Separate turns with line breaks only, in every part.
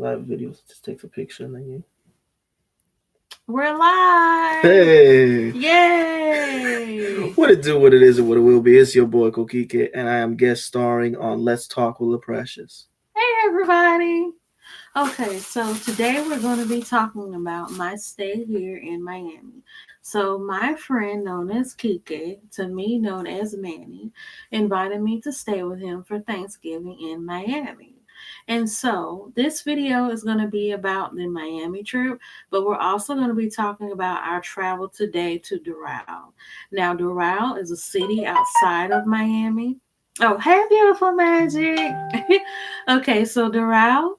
live videos. Just takes a picture and then you.
We're live!
Hey!
Yay!
What it do, what it is, and what it will be. It's your boy Kokike, and I am guest starring on Let's Talk with the Precious.
Hey, everybody! Okay, so today we're going to be talking about my stay here in Miami. So, my friend known as Kike, to me known as Manny, invited me to stay with him for Thanksgiving in Miami. And so, this video is going to be about the Miami trip, but we're also going to be talking about our travel today to Doral. Now, Doral is a city outside of Miami. Oh, hey, beautiful magic! Okay, so Doral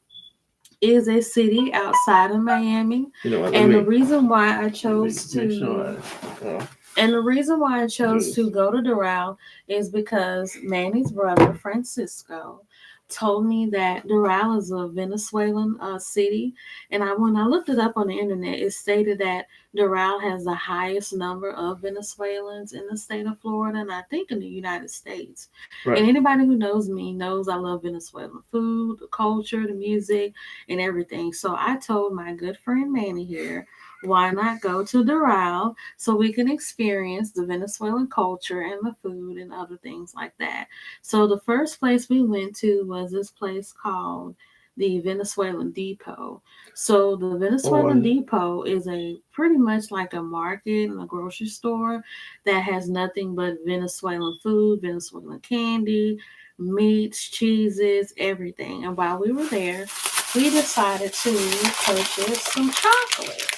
is a city outside of Miami.
You know what?
And the reason why I chose
make sure
to
I.
and the reason why I chose to go to Doral is because Manny's brother Francisco told me that Doral is a Venezuelan city, and when I looked it up on the internet, it stated that Doral has the highest number of Venezuelans in the state of Florida, and I think in the United States.
Right.
And anybody who knows me knows I love Venezuelan food, the culture, the music, and everything. So I told my good friend Manny here, why not go to Doral so we can experience the Venezuelan culture and the food and other things like that. So the first place we went to was this place called the Venezuelan Depot. So the Venezuelan Depot is a pretty much like a market and a grocery store that has nothing but Venezuelan food, Venezuelan candy, meats, cheeses, everything. And while we were there, we decided to purchase some chocolate.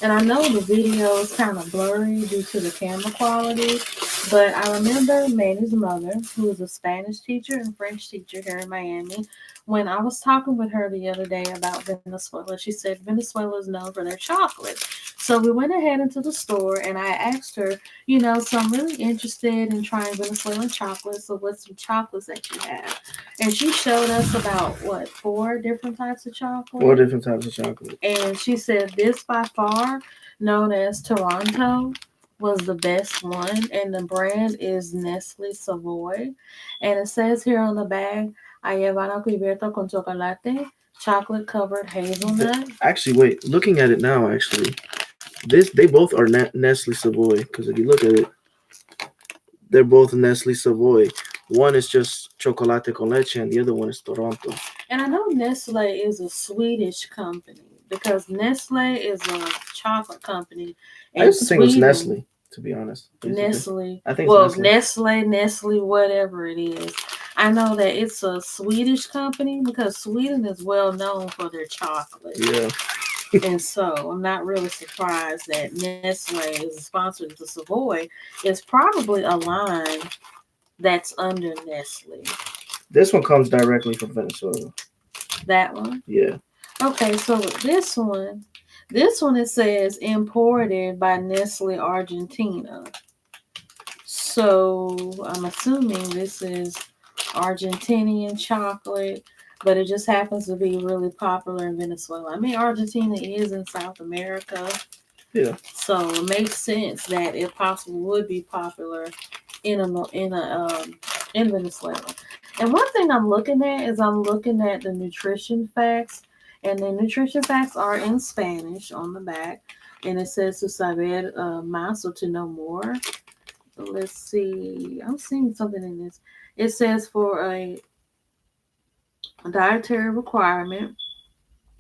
And I know the video is kind of blurry due to the camera quality, but I remember Manny's mother, who is a Spanish teacher and French teacher here in Miami, when I was talking with her the other day about Venezuela, she said Venezuela is known for their chocolate. So we went ahead into the store and I asked her, so I'm really interested in trying Venezuelan chocolate. So what's some chocolates that you have? And she showed us about what, 4 different types of chocolate?
4 different types of chocolate.
And she said this by far, known as Toronto, was the best one. And the brand is Nestle Savoy. And it says here on the bag, Ayevano cubierto con chocolate, chocolate covered hazelnut.
Actually, wait. Looking at it now, they both are Nestle Savoy. Because if you look at it, they're both Nestle Savoy. One is just chocolate con leche, and the other one is Toronto.
And I know Nestle is a Swedish company because Nestle is a chocolate company.
I used to think it was Nestle, to be honest.
Nestle.
I think
well, Nestle, whatever it is. I know that it's a Swedish company because Sweden is well known for their chocolate.
Yeah.
And so I'm not really surprised that Nestle is a sponsor to Savoy. It's probably a line that's under Nestle.
This one comes directly from Venezuela.
That one?
Yeah.
Okay, so this one it says imported by Nestle Argentina. So I'm assuming this is Argentinian chocolate, but it just happens to be really popular in Venezuela. I mean, Argentina is in South America.
Yeah.
So it makes sense that it possibly would be popular in Venezuela. And one thing I'm looking at is I'm looking at the nutrition facts, and the nutrition facts are in Spanish on the back, and it says to saber más or to know more. Let's see. I'm seeing something in this. It says for a dietary requirement,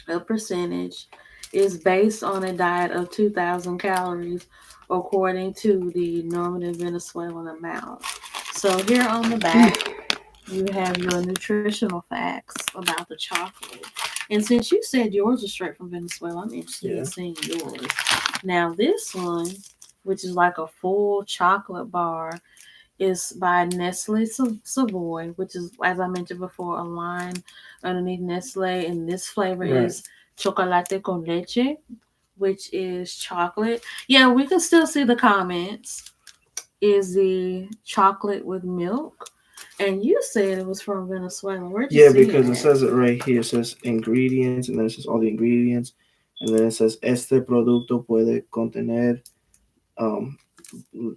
a percentage is based on a diet of 2,000 calories according to the normative Venezuelan amount. So here on the back, you have your nutritional facts about the chocolate. And since you said yours is straight from Venezuela, I'm interested in seeing yours. Now, this one, which is like a full chocolate bar, is by Nestle Savoy, which is, as I mentioned before, a line underneath Nestle. And this flavor is chocolate con leche, which is chocolate. Yeah, we can still see the comments. Is the chocolate with milk? And you said it was from Venezuela. Where'd you see
because
it
says it right here. It says ingredients, and then it says all the ingredients, and then it says este producto puede contener um,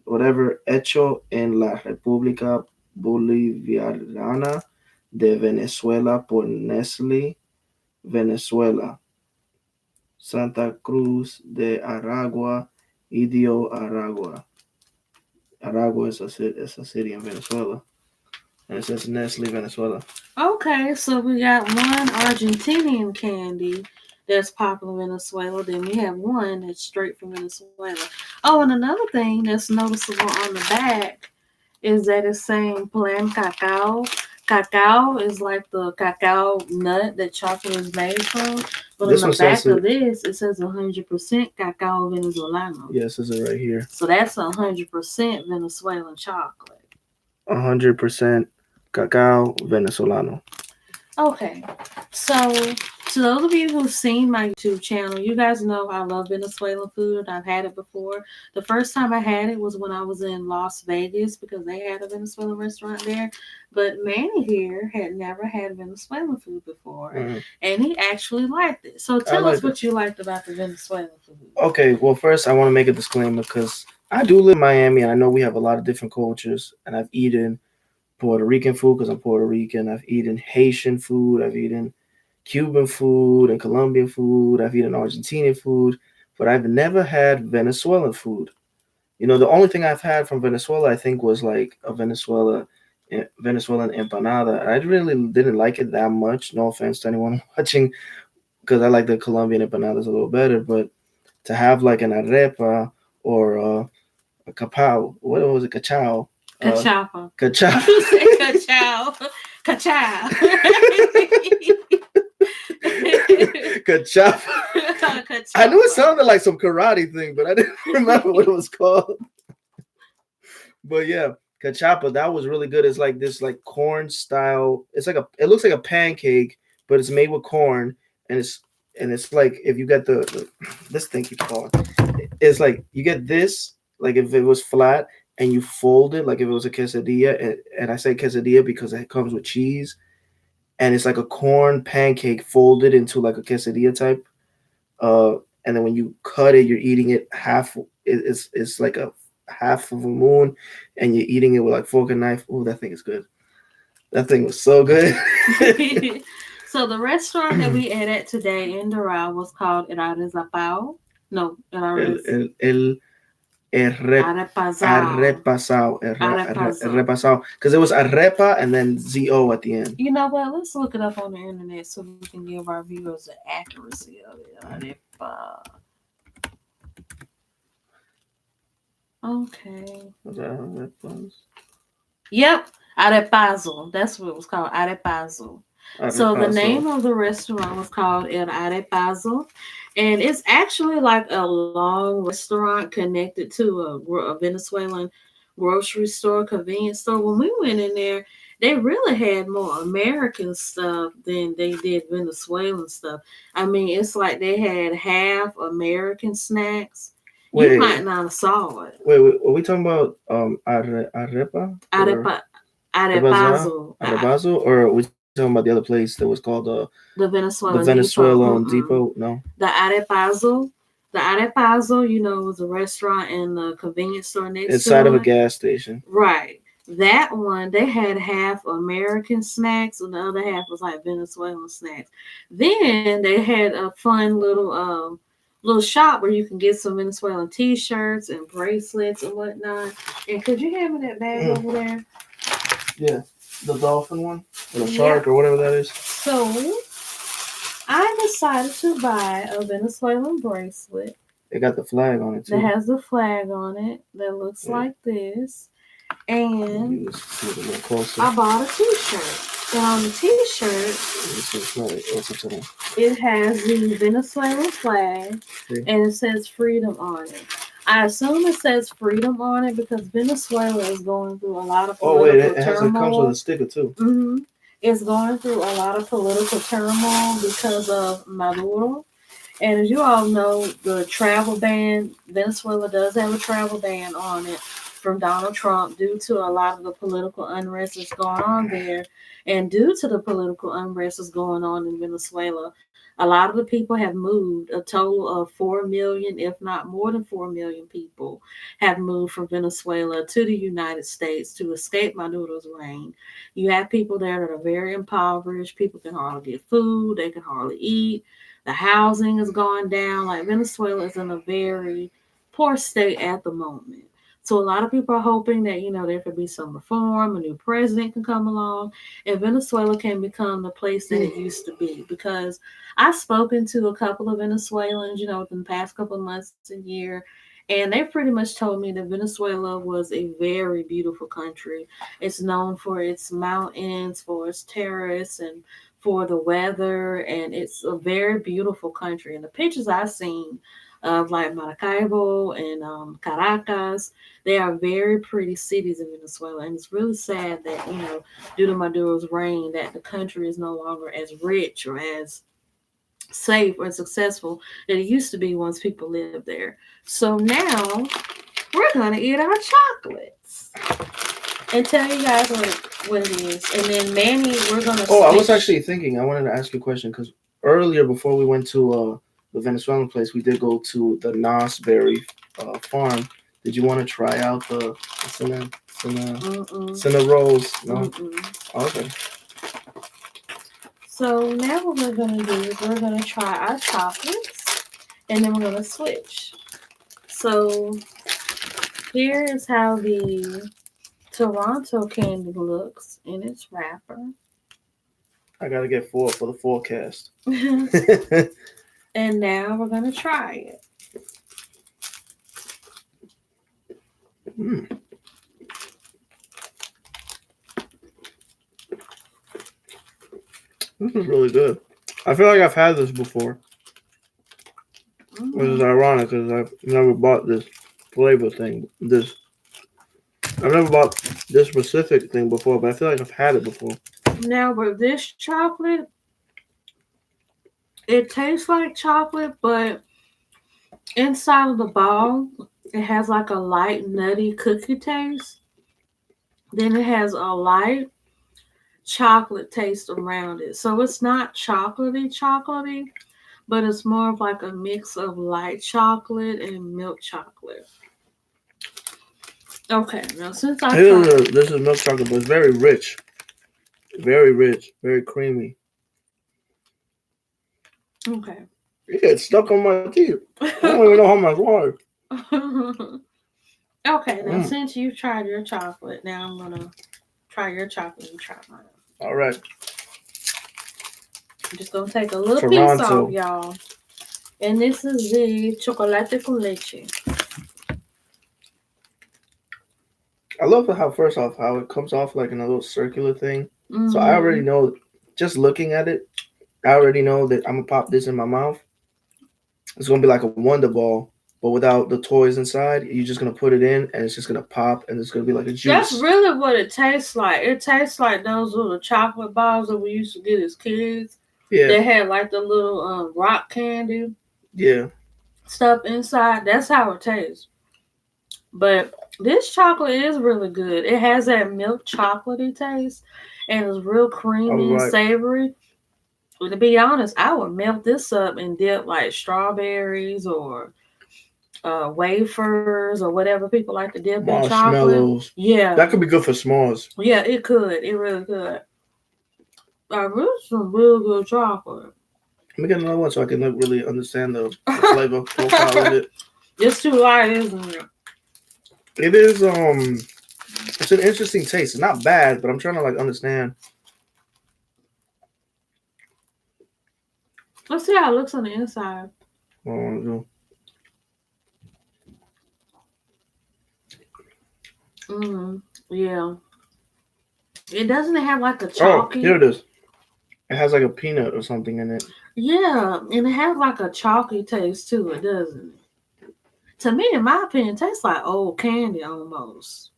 whatever hecho en la República Bolivariana de Venezuela por Nestlé Venezuela. Santa Cruz de Aragua, Idio Aragua. Aragua is a city in Venezuela. And it says Nestle Venezuela.
Okay, so we got one Argentinian candy that's popular in Venezuela. Then we have one that's straight from Venezuela. Oh, and another thing that's noticeable on the back is that it's saying plan cacao. Cacao is like the cacao nut that chocolate is made from. But on
This
the
one says
back of
it.
this, it says 100% cacao venezolano.
Yes, this is right here.
So that's 100% Venezuelan chocolate.
100% cacao venezolano.
Okay, so to those of you who've seen my YouTube channel, you guys know I love Venezuelan food. I've had it before. The first time I had it was when I was in Las Vegas because they had a Venezuelan restaurant there. But Manny here had never had Venezuelan food before, and he actually liked it. So
I
tell us
liked
what
it.
you liked about the Venezuelan food.
Okay, well, first I want to make a disclaimer because I do live in Miami and I know we have a lot of different cultures. And I've eaten Puerto Rican food because I'm Puerto Rican. I've eaten Haitian food. I've eaten Cuban food and Colombian food. I've eaten Argentinian food, but I've never had Venezuelan food. You know, the only thing I've had from Venezuela, I think, was like a Venezuelan empanada. I really didn't like it that much. No offense to anyone watching, because I like the Colombian empanadas a little better. But to have like an arepa or a capao, what was it, cachao?
Cachapa.
Cachao.
You say cachao. Cachao.
Cachao. I knew it sounded like some karate thing, but I didn't remember what it was called. But yeah, cachapa, that was really good. It's like this like corn style. It's like it looks like a pancake, but it's made with corn, and it's like if you get the this thing keeps falling. It's like you get this like if it was flat and you fold it like if it was a quesadilla, and I say quesadilla because it comes with cheese, and it's like a corn pancake folded into like a quesadilla type. Uh, and then when you cut it, you're eating it half. It's like a half of a moon, and you're eating it with like fork and knife. Oh, that thing is good. That thing was so good.
So the restaurant that we ate at today in Doral was called Arezapao. No,
El
Arepazao. Arepazao.
repasado, because it was arepa and then zo at the end.
You know what? Let's look it up on the internet so we can give our viewers the accuracy of it. Arepa. Okay. Yep, Arepazo. That's what it was called, Arepazo. So the name of the restaurant was called El Arepazo, and it's actually like a long restaurant connected to a Venezuelan grocery store, convenience store. When we went in there, they really had more American stuff than they did Venezuelan stuff. I mean, it's like they had half American snacks.
Wait,
you might not have saw it.
Wait, are we talking about arepa?
Arepa, Arepazo.
Arepazo, or are we talking about the other place that was called
The Venezuelan
Depot? No.
The Arepazo. The Arepazo, was a restaurant and a convenience store next
inside
to
of a gas station.
Right. That one, they had half American snacks and the other half was like Venezuelan snacks. Then they had a fun little shop where you can get some Venezuelan t-shirts and bracelets and whatnot. And could you hand me that bag over there?
Yeah, the dolphin one, or the shark, or whatever that is.
So I decided to buy a Venezuelan bracelet.
It got the flag on it too.
That has the flag on it that looks like this. And I bought a t-shirt. And on the t-shirt, it has the Venezuelan flag and it says freedom on it. I assume it says freedom on it because Venezuela is going through a lot of political turmoil.
It comes with a sticker too.
Mm-hmm. It's going through a lot of political turmoil because of Maduro. And as you all know, the travel ban, Venezuela does have a travel ban on it. from Donald Trump due to a lot of the political unrest that's going on there. And due to the political unrest that's going on in Venezuela, a lot of the people have moved. A total of 4 million, if not more than 4 million people, have moved from Venezuela to the United States to escape Maduro's reign. You have people there that are very impoverished. People can hardly get food, they can hardly eat. The housing is going down. Like Venezuela is in a very poor state at the moment. So a lot of people are hoping that there could be some reform, a new president can come along, and Venezuela can become the place that it used to be. Because I've spoken to a couple of Venezuelans, within the past couple of months and year, and they pretty much told me that Venezuela was a very beautiful country. It's known for its mountains, for its terrace, and for the weather, and it's a very beautiful country. And the pictures I've seen of like Maracaibo and Caracas, they are very pretty cities in Venezuela, and it's really sad that due to Maduro's reign, that the country is no longer as rich or as safe or successful that it used to be once people lived there. So now we're gonna eat our chocolates and tell you guys what it is, and then Manny, we're gonna.
Oh, I was
switch.
actually thinking. I wanted to ask you a question because earlier, before we went to the Venezuelan place, we did go to the Nasberry farm. Did you want to try out the
Mm-mm.
cinna rolls? No.
Mm-mm.
Okay.
So now what we're gonna do is we're gonna try our chocolates, and then we're gonna switch. So here is how the Toronto candy looks in its wrapper.
I gotta get four for the forecast.
And now we're gonna try it.
Mm, this is really good. I feel like I've had this before, which is
Mm.
ironic because I've never bought this flavor thing. I've never bought this specific thing before, but I feel like I've had it before.
Now with this chocolate, it tastes like chocolate, but inside of the ball, it has like a light nutty cookie taste. Then it has a light chocolate taste around it. So it's not chocolatey, but it's more of like a mix of light chocolate and milk chocolate. Okay, now since I tried,
This is milk chocolate, but it's very rich, very creamy.
okay.
It gets stuck on my teeth. I don't even know how much water.
Okay, now
Mm.
since you've tried your chocolate, now I'm gonna try your chocolate and try mine.
All right,
I'm just gonna take a little piece off,
Toronto.
y'all. And this is the chocolate con leche.
I love how first off how it comes off like in a little circular thing. So I already
Mm-hmm.
know, just looking at it, I already know that I'm gonna pop this in my mouth. It's gonna be like a Wonder Ball, but without the toys inside. You're just gonna put it in, and it's just gonna pop, and it's gonna be like a
That's
juice.
really what it tastes like. It tastes like those little chocolate balls that we used to get as kids.
Yeah,
They had like the little rock candy
yeah.
stuff inside. That's how it tastes. But this chocolate is really good. It has that milk chocolatey taste, and it's real
All
creamy and
right.
savory. Well, to be honest, I would melt this up and dip like strawberries or wafers or whatever people like to dip in chocolate.
Marshmallows.
Yeah,
That could be good for s'mores.
yeah, it could. It really could. Really some real good chocolate.
Let me get another one so I can like, really understand the flavor profile of it.
It's too light, isn't it?
It is it's an interesting taste. It's not bad, but I'm trying to like understand.
Let's see how it looks on the inside.
What I want to do.
Yeah. It doesn't have like a
Oh,
chalky.
here it is. It has like a peanut or something in it.
Yeah, and it has like a chalky taste to it, doesn't it? To me, in my opinion, it tastes like old candy almost.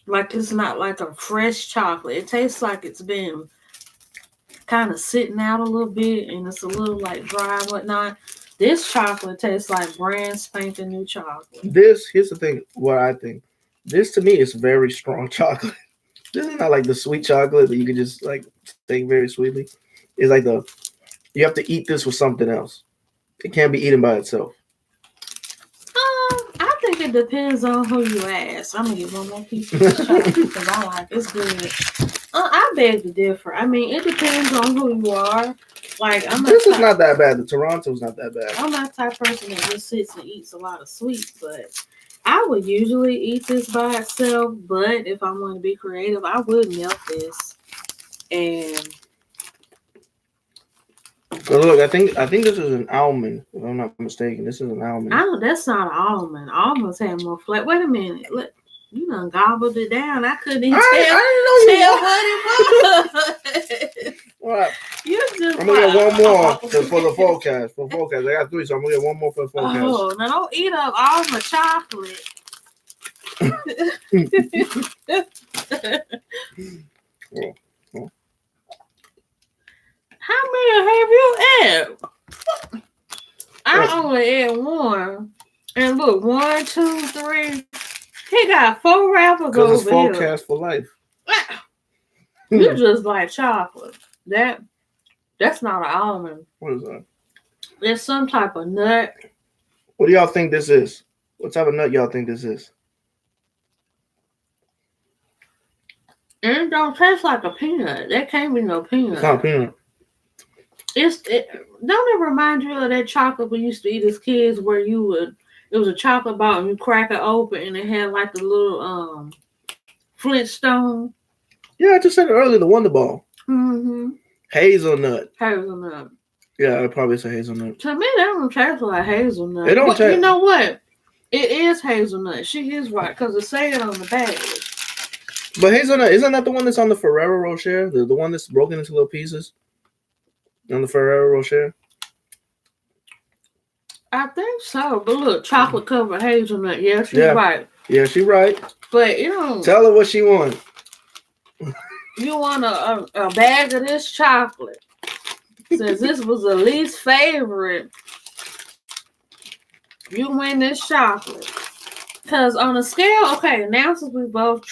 Like it's not like a fresh chocolate. It tastes like it's been kind of sitting out a little bit and it's a little like dry and whatnot. This chocolate tastes like brand spanking new chocolate.
Here's the thing. What I think. This to me is very strong chocolate. This is not like the sweet chocolate that you can just like take very sweetly. It's like you have to eat this with something else. It can't be eaten by itself.
I think it depends on who you ask. I'm gonna get one more piece of this chocolate because I like it's good. I beg to differ. I mean, it depends on who you are. Like
This is not that bad. The Toronto's not that bad.
I'm not the type of person that just sits and eats a lot of sweets, but I would usually eat this by itself. But if I want to be creative, I would melt this. And
But look, I think this is an almond. If I'm not mistaken, this is an almond.
that's not an almond. Almonds have more flavor. Wait a minute. Look, you done gobbled it down. I couldn't even
I
tell what it was.
What?
You just
I'm gonna get one more for the forecast. For forecast, I got 3, so I'm gonna get one more for the forecast.
Oh, now don't eat up all my chocolate.
Oh.
How many have you had? I only ate one. And look, 1, 2, 3. He got 4 wrappers over
it's
here.
forecast for life.
You just like chocolate. That's not an almond.
What is that?
It's some type of nut.
What do y'all think this is? What type of nut y'all think this is?
And it don't taste like a peanut. That can't be no peanut.
It's not a peanut.
Don't it remind you of that chocolate we used to eat as kids where it was a chocolate bar and you crack it open and it had like the little Flintstone.
Yeah, I just said it earlier, the Wonder Ball.
Mm-hmm.
Hazelnut.
Hazelnut.
Yeah, it probably say hazelnut.
To me, that don't taste like hazelnut.
It don't taste.
You know what? It is hazelnut. She is right because it say it on the bag.
But hazelnut, isn't that the one that's on the Ferrero Rocher? The one that's broken into little pieces? On the Ferrero Rocher?
I think so. But look, chocolate covered hazelnut. Yeah, she's right.
Yeah, she's right.
But you know,
tell her what she wants.
You want a bag of this chocolate. Since this was the least favorite, you win this chocolate. Because on a scale, okay, now since we both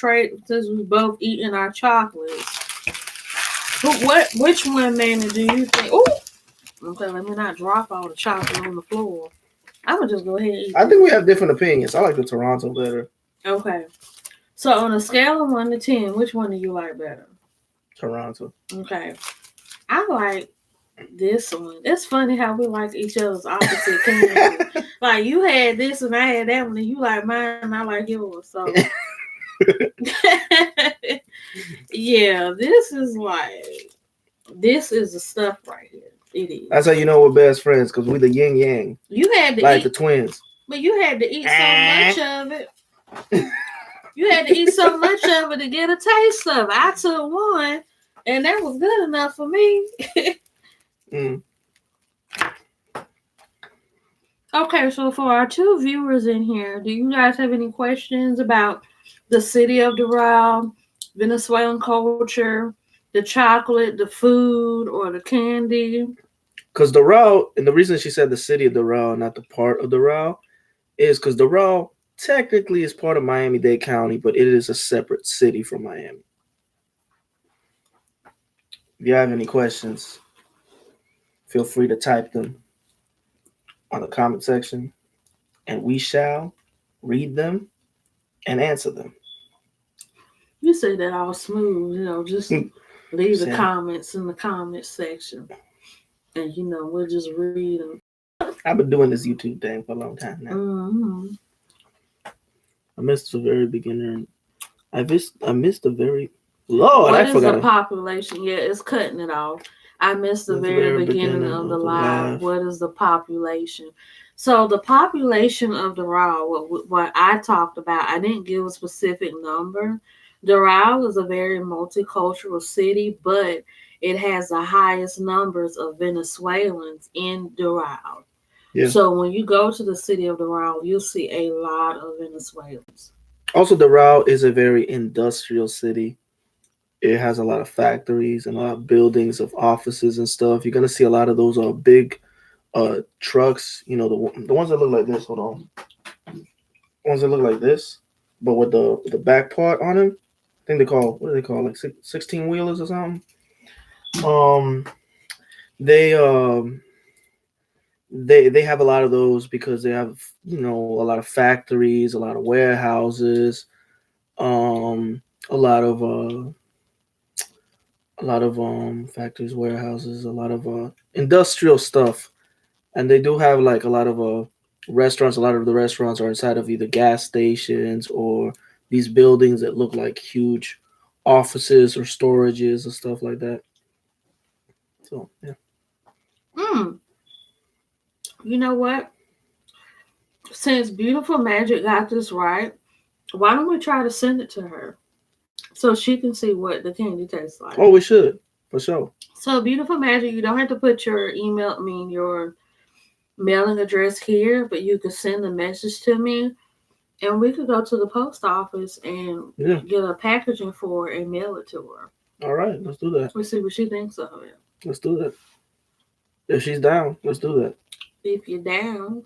eating our chocolates, which one, Manny, do you think? Ooh, okay, let me not drop all the chocolate on the floor. I'm gonna just go ahead and eat.
I think we have different opinions. I like the Toronto better.
Okay, so on a scale of 1 to 10, which one do you like better?
Toronto.
Okay, I like this one. It's funny how we like each other's opposite candy. Like you had this and I had that one, and you like mine and I like yours. So yeah, this is the stuff right here. It is.
That's how you know we're best friends, because we the yin yang.
You had to
like
eat,
the twins.
But you had to eat so much of it. You had to eat so much of it to get a taste of it. I took one, and that was good enough for me. Okay, so for our 2 viewers in here, do you guys have any questions about the city of Doral, Venezuelan culture, the chocolate, the food, or the candy?
Because Doral, and the reason she said the city of Doral, not the part of Doral, is because Doral technically is part of Miami-Dade County, but it is a separate city from Miami. If you have any questions, feel free to type them on the comment section, and we shall read them and answer them.
You said that all smooth, just leave the comments in the comment section, and we'll just read them.
I've been doing this YouTube thing for a long time now.
Mm-hmm.
I missed the very beginning. I missed the very Lord.
What
I forgot
the population? Yeah, it's cutting it off. I missed the very beginning of the live. What is the population? So the population of Doral, what I talked about, I didn't give a specific number. Doral is a very multicultural city, but it has the highest numbers of Venezuelans in Doral. Yeah. So when you go to the city of Doral, you'll see a lot of Venezuelans.
Also, Doral is a very industrial city. It has a lot of factories and a lot of buildings of offices and stuff. You're going to see a lot of those big trucks. The ones that look like this. Hold on, ones that look like this, but with the back part on them. I think they call what do they call, like 16 wheelers or something. Um, they they have a lot of those because they have a lot of factories, a lot of warehouses, um, a lot of factories, warehouses, a lot of industrial stuff, and they do have like a lot of restaurants. A lot of the restaurants are inside of either gas stations or these buildings that look like huge offices or storages and stuff like that. So yeah.
Mm, you know what? Since Beautiful Magic got this right, why don't we try to send it to her so she can see what the candy tastes like?
Oh, we should for sure.
So Beautiful Magic, you don't have to put your email, I mean your mailing address here, but you could send a message to me, and we could go to the post office and
Yeah.
get a packaging for it and mail it to her.
All right, let's do that.
We'll see what she thinks of it.
Let's do that. If she's down, let's do that.
If you're down,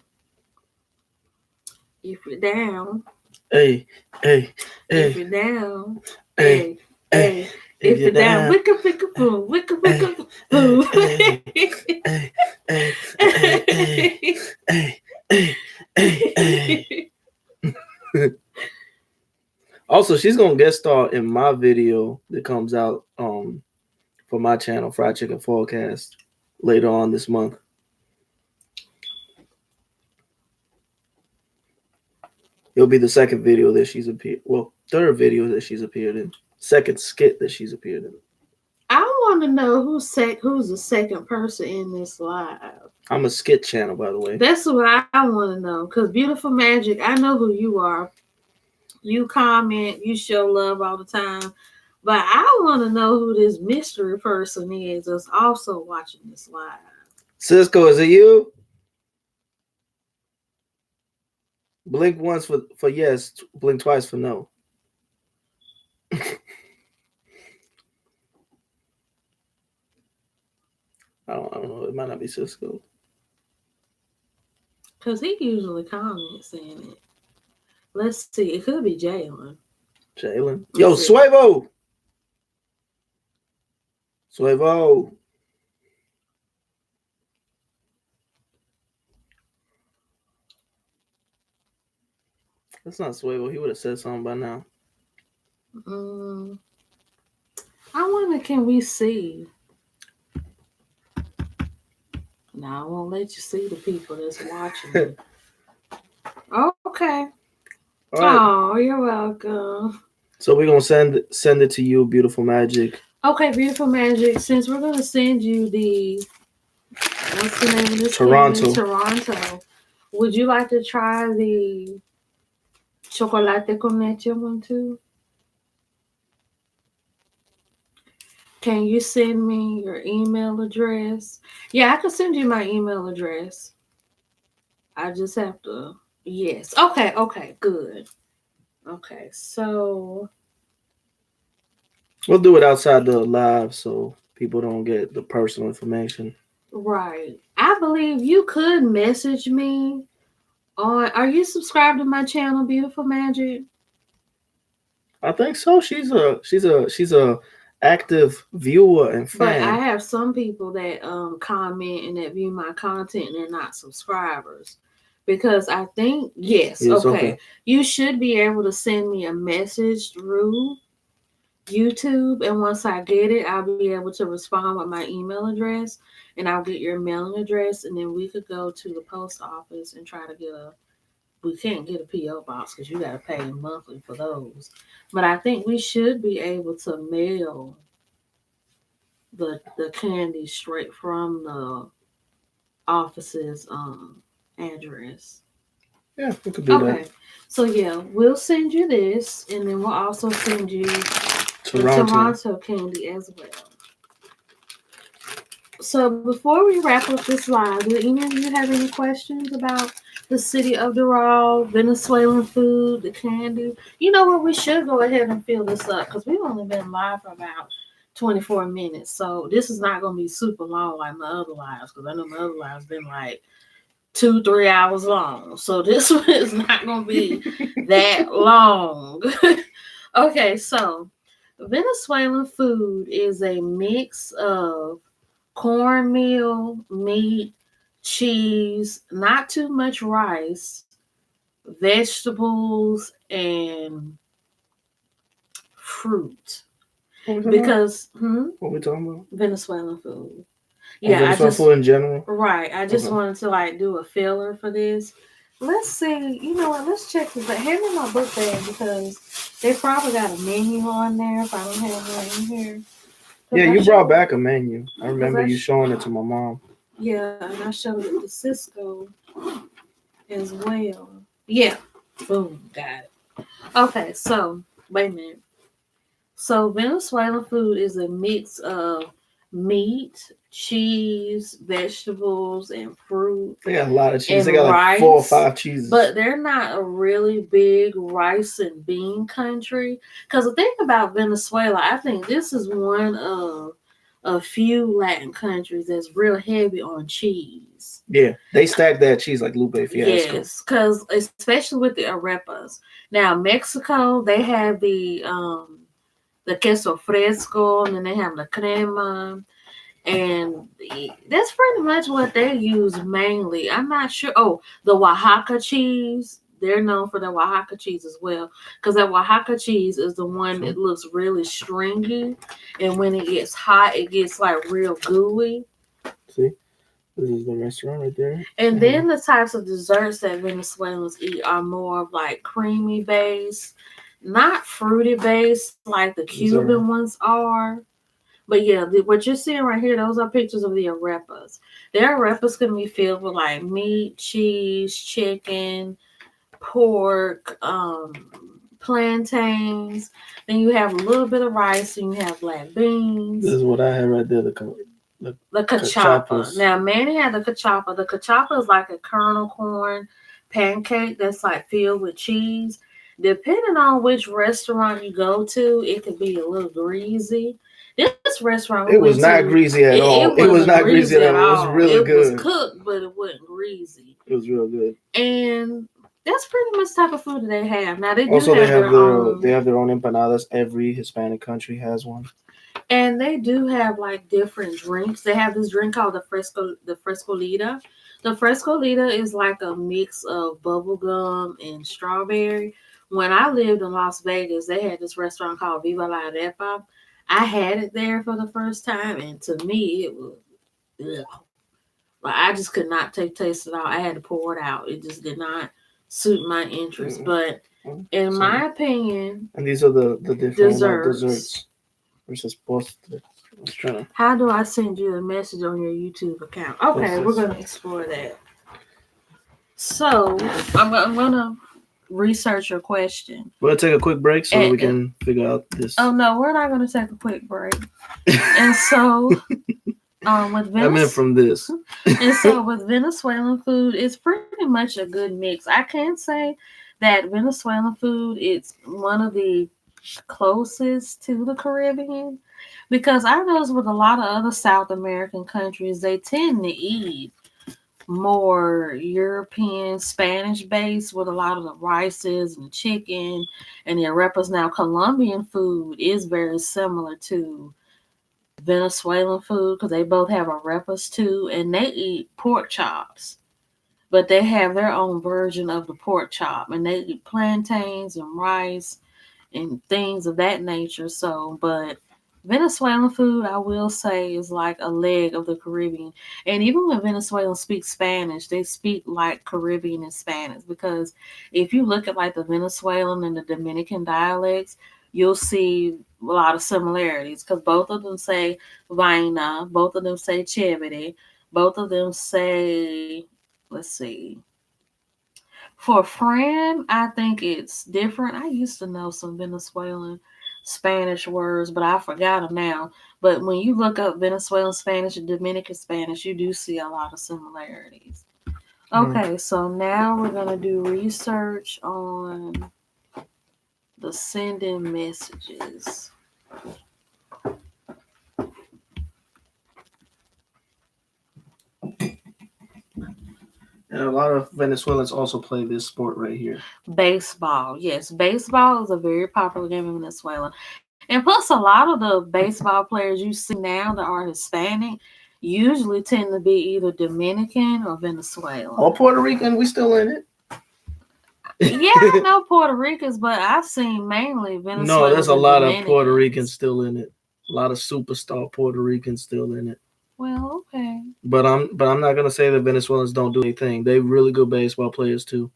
if you're down,
Hey, hey,
if
hey,
you're down,
hey,
hey,
hey.
hey. If you're down, wicka wicka boo, wicka wicka boo.
Hey, hey, hey, hey, hey, hey, hey. Also, she's gonna guest star in my video that comes out for my channel, Fried Chicken Forecast, later on this month. It'll be the second video that she's appeared. Well, third video that she's appeared in. Second skit that she's appeared in.
I want to know who's the second person in this live.
I'm a skit channel, by the way.
That's what I want to know. Because Beautiful Magic, I know who you are. You comment, you show love all the time. But I want to know who this mystery person is that's also watching this live.
Cisco, is it you? Blink once for yes, blink twice for no. I don't know. It might not be Cisco.
Because he usually comments saying it. Let's see. It could be Jalen.
Jalen. Yo, Suevo. Suevo. That's not Suevo. He would have said something by now.
I wonder, can we see? No, I won't let you see the people that's watching. Okay. Right. Oh, you're welcome.
So we're gonna send it to you, Beautiful Magic.
Okay, Beautiful Magic. Since we're gonna send you the what's the name of this?
Toronto.
Toronto. Would you like to try the chocolate con leche one too? Can you send me your email address? Yeah, I can send you my email address. I just have to. Yes. Okay. Good. Okay. So
we'll do it outside the live so people don't get the personal information.
Right. I believe you could message me on. Are you subscribed to my channel, Beautiful Magic?
I think so. She's a active viewer and fan.
But I have some people that comment and that view my content and they're not subscribers. Because I think yes, okay. You should be able to send me a message through YouTube, and once I get it, I'll be able to respond with my email address, and I'll get your mailing address, and then we could go to the post office and try to get we can't get a P.O. box because you got to pay monthly for those. But I think we should be able to mail the candy straight from the office's address.
Yeah, we could do that. Okay.
So yeah, we'll send you this, and then we'll also send you Toronto candy as well. So before we wrap up this live, do any of you have any questions about the city of Doral, Venezuelan food, the candy? You know what? We should go ahead and fill this up because we've only been live for about 24 minutes. So this is not gonna be super long like my other lives, because I know my other lives been like 2-3 hours long. So this one is not gonna be that long. Okay, so Venezuelan food is a mix of cornmeal, meat, cheese, not too much rice, vegetables, and fruit.
What we talking about?
Because
What we talking about?
Venezuelan food.
Oh,
Yeah, I
Venezuelan
just
food in general.
right. I just
Okay.
wanted to like do a filler for this. Let's see. You know what? Let's check this. But hand me my book bag because they probably got a menu on there if I don't have one in here.
Yeah,
Because I
you brought
showed,
back a menu. I
because
remember you showing it to my mom.
yeah, and I showed it to Cisco as well. Yeah, boom, got it. Okay, so wait a minute. So Venezuelan food is a mix of meat, cheese, vegetables, and fruit
They got a lot of cheese.
and
They got like four or
rice,
five cheeses.
but they're not a really big rice and bean country. Because the thing about Venezuela, I think this is one of a few Latin countries that's real heavy on cheese.
Yeah, they stack that cheese like Lupe Fiasco.
Yes, because especially with the arepas. Now Mexico, they have the queso fresco, and then they have the crema, and that's pretty much what they use mainly. I'm not sure. Oh, the Oaxaca cheese. They're known for the Oaxaca cheese as well, because that Oaxaca cheese is the one
So,
that looks really stringy, and when it gets hot, it gets like real gooey.
see, this is the restaurant right there.
And then the types of desserts that Venezuelans eat are more of like creamy based, not fruity based like the
These are
Cuban ones are. But yeah, what you're seeing right here, those are pictures of the arepas. Their arepas can be filled with like meat, cheese, chicken, pork, plantains. Then you have a little bit of rice, and you have black
this
beans.
is what I had right there. The
The cachapa.
cachapas.
Now, Manny had the cachapa. The cachapa is like a kernel corn pancake that's like filled with cheese. Depending on which restaurant you go to, it could be a little greasy. This restaurant we
It
went
was not
to,
greasy at
it
all. It was
wasn't
not greasy
greasy
at
at
all. It was
all.
really
It was
good.
cooked, but it wasn't greasy.
It was real good.
And that's pretty much the type of food that they have. Now they do
Also,
have their
they
own,
have their own empanadas. Every Hispanic country has one.
and they do have like different drinks. They have this drink called the Frescolita. The Frescolita is like a mix of bubble gum and strawberry. When I lived in Las Vegas, they had this restaurant called Viva la Arepa. I had it there for the first time, and to me, it was ugh. Like I just could not taste it all. I had to pour it out. It just did not suit my interest.
Mm.
But in
So,
my opinion,
and these are the different
desserts.
desserts versus postre. I was trying to.
How do I send you a message on your YouTube account?
What's
Okay, we're
this?
gonna explore that. So I'm gonna research your question.
We're gonna take a quick break so that we
And
can figure out this.
oh no, we're not gonna take a quick break. And so with
I meant from this.
and so with Venezuelan food, it's pretty much a good mix. I can say that Venezuelan food it's one of the closest to the Caribbean, because I noticed with a lot of other South American countries, they tend to eat more European Spanish based with a lot of the rices and chicken and the arepas. Now, Colombian food is very similar to Venezuelan food because they both have arepas too, and they eat pork chops. But they have their own version of the pork chop, and they eat plantains and rice and things of that nature. So, but Venezuelan food, I will say, is like a leg of the Caribbean. And even when Venezuelans speak Spanish, they speak like Caribbean and Spanish because if you look at like the Venezuelan and the Dominican dialects, you'll see a lot of similarities because both of them say vaina, both of them say chévere, both of them say, let's see, for Fran, I think it's different. I used to know some Venezuelan Spanish words, but I forgot them now. But when you look up Venezuelan Spanish and Dominican Spanish, you do see a lot of similarities.
Mm.
Okay, so now we're going to do research on the sending messages.
And a lot of Venezuelans also play this sport right here.
Baseball, yes, baseball is a very popular game in Venezuela. And plus, a lot of the baseball players you see now that are Hispanic usually tend to be either Dominican or
All
Venezuelan.
Puerto Rican, we still in
Yeah, I
it.
know Puerto Ricans, but I've seen mainly
No, there's
Venezuelans
a
and
lot of Puerto Ricans
Dominicans.
still in it. A lot of superstar Puerto Ricans still in it.
Well, okay.
But I'm not gonna say that Venezuelans don't do anything. They really good baseball players too.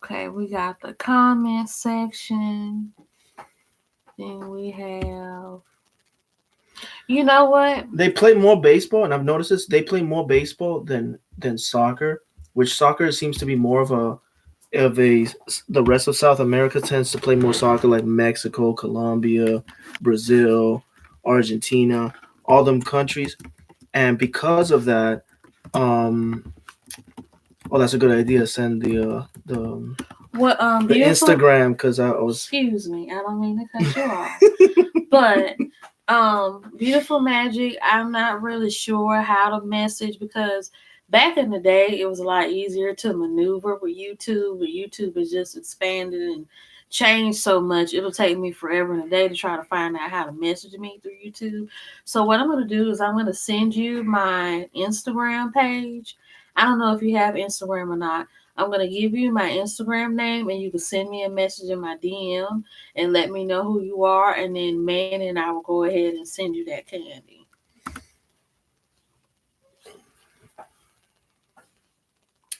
Okay, we got the comment section. Then we have, you know what?
They play more baseball, and I've noticed this. They play more baseball than soccer, which soccer seems to be more of a. The rest of South America tends to play more soccer, like Mexico, Colombia, Brazil, Argentina, all them countries, and because of that, um, oh, that's a good idea. Send
What
the
beautiful,
Instagram because I was.
excuse me, I don't mean to cut you off. But beautiful magic, I'm not really sure how to message because back in the day it was a lot easier to maneuver with YouTube, but YouTube has just expanded and changed so much. It'll take me forever and a day to try to find out how to message me through YouTube. So what I'm gonna do is I'm gonna send you my Instagram page. I don't know if you have Instagram or not. I'm gonna give you my Instagram name and you can send me a message in my DM and let me know who you are, and then Manny and I will go ahead and send you that candy.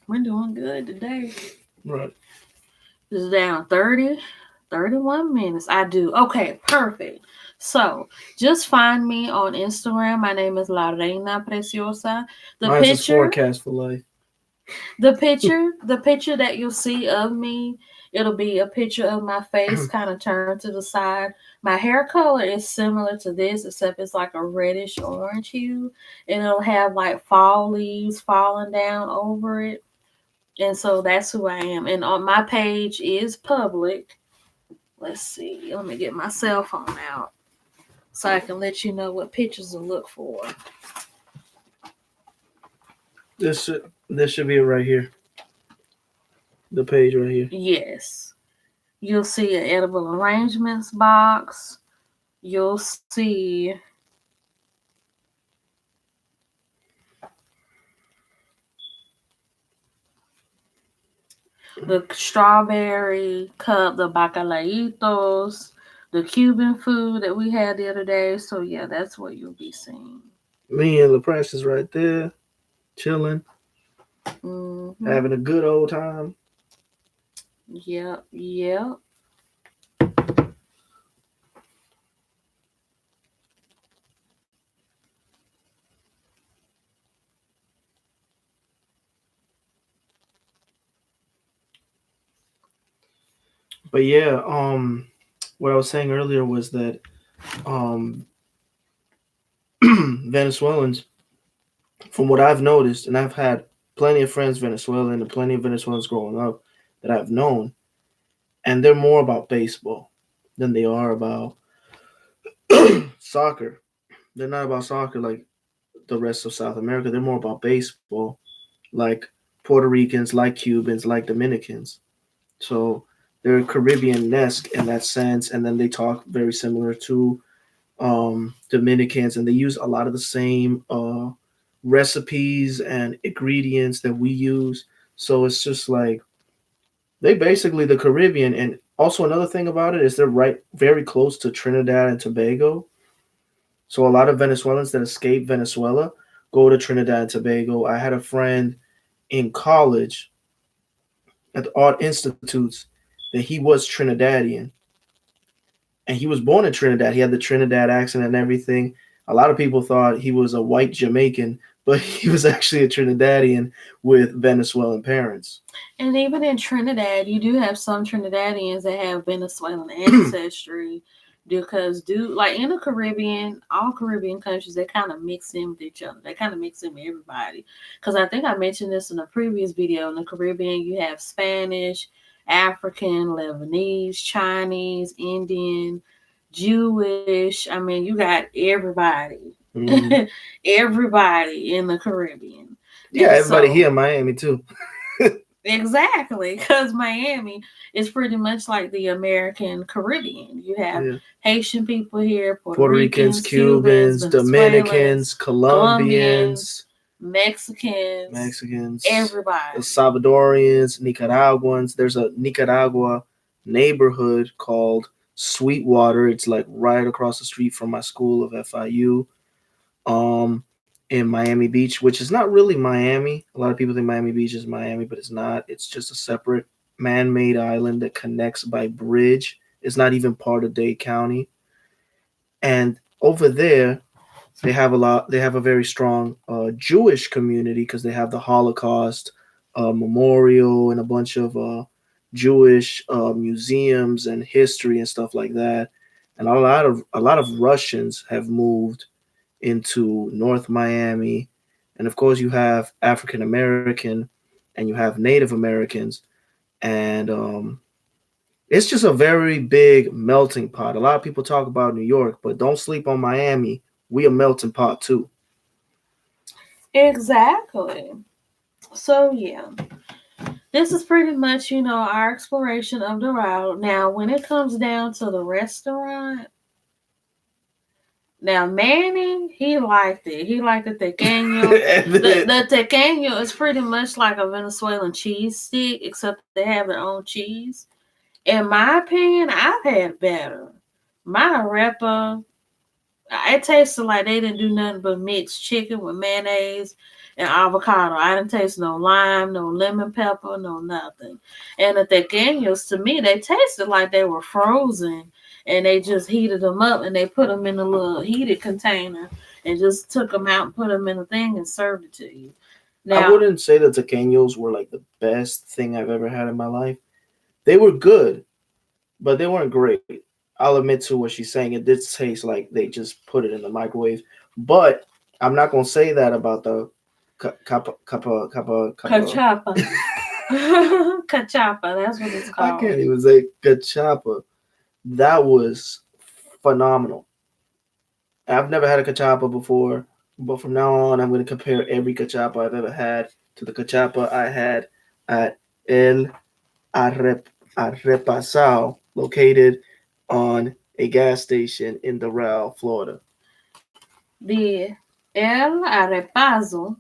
We're doing good today.
Right.
It's down 30, 31 minutes. I do. Okay, perfect. So just find me on Instagram. My name is La Reina Preciosa. The
Mine's is
picture
forecast for life.
the picture that you'll see of me, it'll be a picture of my face kind of turned to the side. My hair color is similar to this, except it's like a reddish orange hue, and it'll have like fall leaves falling down over it. And so that's who I am. And on my page is public. Let's see. Let me get my cell phone out so I can let you know what pictures to look for.
This should be it right here. The page right here.
Yes. You'll see an edible arrangements box. You'll see the strawberry cup, the bacalaitos, the Cuban food that we had the other day. So yeah, that's what you'll be seeing.
Me and LaPresse is right there, chilling,
Hmm.
having a good old time.
Yep, yep.
But yeah, what I was saying earlier was that um Venezuelans, from what I've noticed, and I've had plenty of friends Venezuelan and plenty of Venezuelans growing up that I've known, and they're more about baseball than they are about soccer. They're not about soccer like the rest of South America. They're more about baseball, like Puerto Ricans, like Cubans, like Dominicans. So they're Caribbean-esque in that sense, and then they talk very similar to Dominicans, and they use a lot of the same recipes and ingredients that we use. So it's just like they basically the Caribbean, and also another thing about it is they're right very close to Trinidad and Tobago. So a lot of Venezuelans that escape Venezuela go to Trinidad and Tobago. I had a friend in college at the Art Institutes that he was Trinidadian, and he was born in Trinidad. He had the Trinidad accent and everything. A lot of people thought he was a white Jamaican, but he was actually a Trinidadian with Venezuelan parents.
And even in Trinidad, you do have some Trinidadians that have Venezuelan ancestry because like in the Caribbean, all Caribbean countries they kind of mix in with each other. They kind of mix in with everybody. Because I think I mentioned this in a previous video. In the Caribbean, you have Spanish, African, Lebanese, Chinese, Indian, Jewish. I mean, you got everybody,
Mm-hmm.
everybody in the Caribbean.
Yeah,
And
everybody
so
here in Miami too.
exactly, because Miami is pretty much like the American Caribbean. You have
Yeah.
Haitian people here, Puerto
Puerto Ricans,
Ricans, Cubans,
Cubans,
Venezuelans,
Dominicans,
Colombians,
Colombians,
Mexicans,
Mexicans, El
everybody.
Salvadorians, Nicaraguans. There's a Nicaragua neighborhood called Sweetwater. It's like right across the street from my school of FIU. In Miami Beach, which is not really Miami. A lot of people think Miami Beach is Miami, but it's not. It's just a separate man-made island that connects by bridge. It's not even part of Dade County. And over there, they have a very strong Jewish community because they have the Holocaust memorial and a bunch of Jewish museums and history and stuff like that. And a lot of Russians have moved into North Miami, and of course you have African American and you have Native Americans, and it's just a very big melting pot. A lot of people talk about New York, but don't sleep on Miami. We a melting pot too.
Exactly. So yeah, this is pretty much, our exploration of the route. Now, when it comes down to the restaurant, now Manny, he liked it. He liked the tequeño. The tequeño is pretty much like a Venezuelan cheese stick, except they have their own cheese. In my opinion, I've had better. My arepa, it tasted like they didn't do nothing but mix chicken with mayonnaise and avocado. I didn't taste no lime, no lemon pepper, no nothing. And the tequeños, to me, they tasted like they were frozen and they just heated them up and they put them in a little heated container and just took them out and put them in a thing and served it to you.
I
Now,
wouldn't say the taqueños were like the best thing I've ever had in my life. They were good, but they weren't great. I'll admit to what she's saying. It did taste like they just put it in the microwave, but I'm not gonna say that about the capa.
cachapa. Cachapa, that's what it's
I
called.
can't even say cachapa. That was phenomenal. I've never had a cachapa before, but from now on, I'm going to compare every cachapa I've ever had to the cachapa I had at El Arrepasao, located on a gas station in Doral, Florida.
The El Arepazo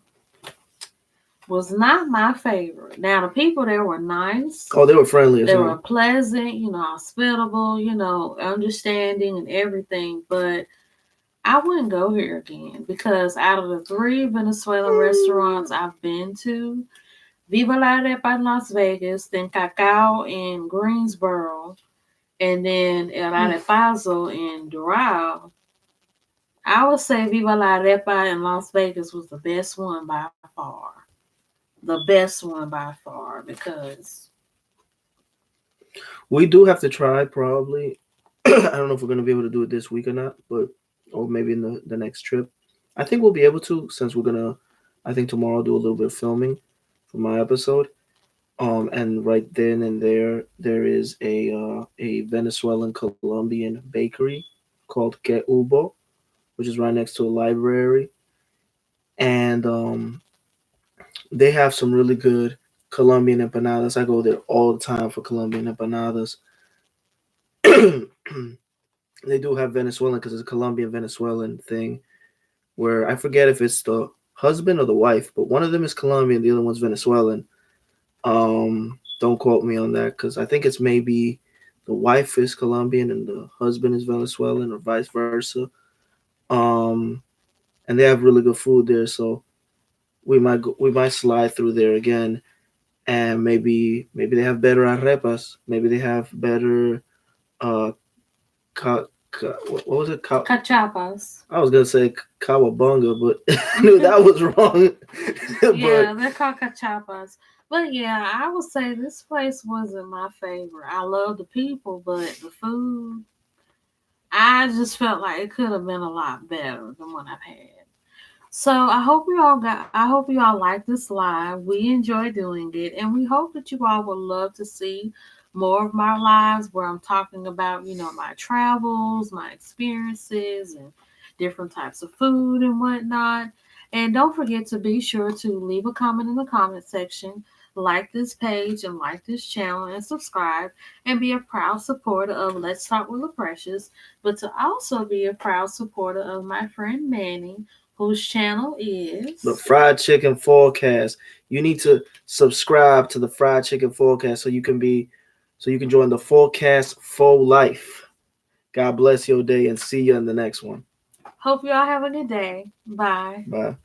was not my favorite. Now the people there were nice.
Oh, they were friendly as
They were
hell.
pleasant, hospitable, understanding and everything. But I wouldn't go here again because out of the three Venezuelan restaurants I've been to, Viva la Arepa in Las Vegas, then Cacao in Greensboro, and then El Arepazo in Doral, I would say Viva la Arepa in Las Vegas was the best one by far. The best one by far because
We do have to try probably. I don't know if we're going to be able to do it this week or not, but or maybe in the next trip. I think we'll be able to since we're gonna. I think tomorrow I'll do a little bit of filming for my episode. And right then and there is a Venezuelan Colombian bakery called Que Ubo, which is right next to a library, and they have some really good Colombian empanadas. I go there all the time for Colombian empanadas. They do have Venezuelan because it's a Colombian Venezuelan thing where I forget if it's the husband or the wife, but one of them is Colombian, the other one's Venezuelan. Don't quote me on that because I think it's maybe the wife is Colombian and the husband is Venezuelan or vice versa. Um, and they have really good food there, so we might slide through there again, and maybe they have better arepas, maybe they have better uh, what was it?
cachapas.
I was gonna say kawabunga, but I knew that was wrong. But
Yeah, they're called cachapas. But yeah, I would say this place wasn't my favorite. I love the people, but the food, I just felt like it could have been a lot better than what I've had. So I hope you all like this live. We enjoy doing it and we hope that you all would love to see more of my lives where I'm talking about, my travels, my experiences and different types of food and whatnot. And don't forget to be sure to leave a comment in the comment section, like this page and like this channel and subscribe and be a proud supporter of Let's Talk with the Precious, but to also be a proud supporter of my friend Manny, whose channel
The
is.
Fried Chicken Forecast. You need to subscribe to the Fried Chicken Forecast so you can join the Forecast Full Life. God bless your day and see you in the next one.
Hope y'all have a good day. Bye.
Bye.